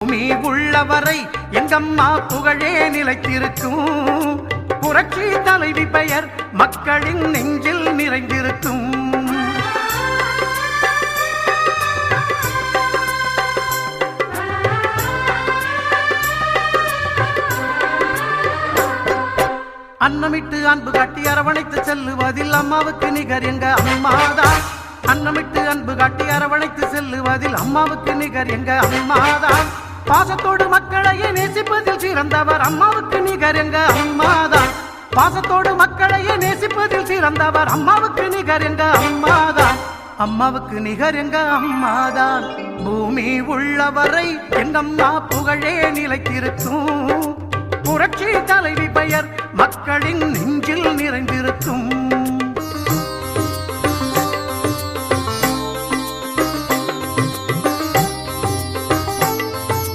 பூமி உள்ளவரை எங்கம்மா புகழே நிலைத்திருக்கும். புரட்சி தலைவி பெயர் மக்களின் நெஞ்சில் நிறைந்திருக்கும். அன்னமிட்டு அன்பு காட்டி அரவணைத்து செல்லுவதில் அம்மாவுக்கு நிகர் எங்க அம்மாதான். அன்னமிட்டு அன்பு காட்டி அரவணைத்து செல்லுவதில் அம்மாவுக்கு நிகர் எங்க அம்மாதான். பாசத்தோடு மக்களையே நேசிப்பதில் சிறந்தவர் அம்மாவுக்கு நிகர் எங்க அம்மாதான். பாசத்தோடு மக்களையே நேசிப்பதில் சிறந்தவர் அம்மாவுக்கு நிகர் எங்க அம்மாதான். அம்மாவுக்கு நிகர் எங்க அம்மாதான். பூமி உள்ளவரை எங்கம்மா புகழே நிலைத்திருக்கும். புரட்சி தலைவி பெயர் மக்களின் நெஞ்சில் நிறைந்திருக்கும்.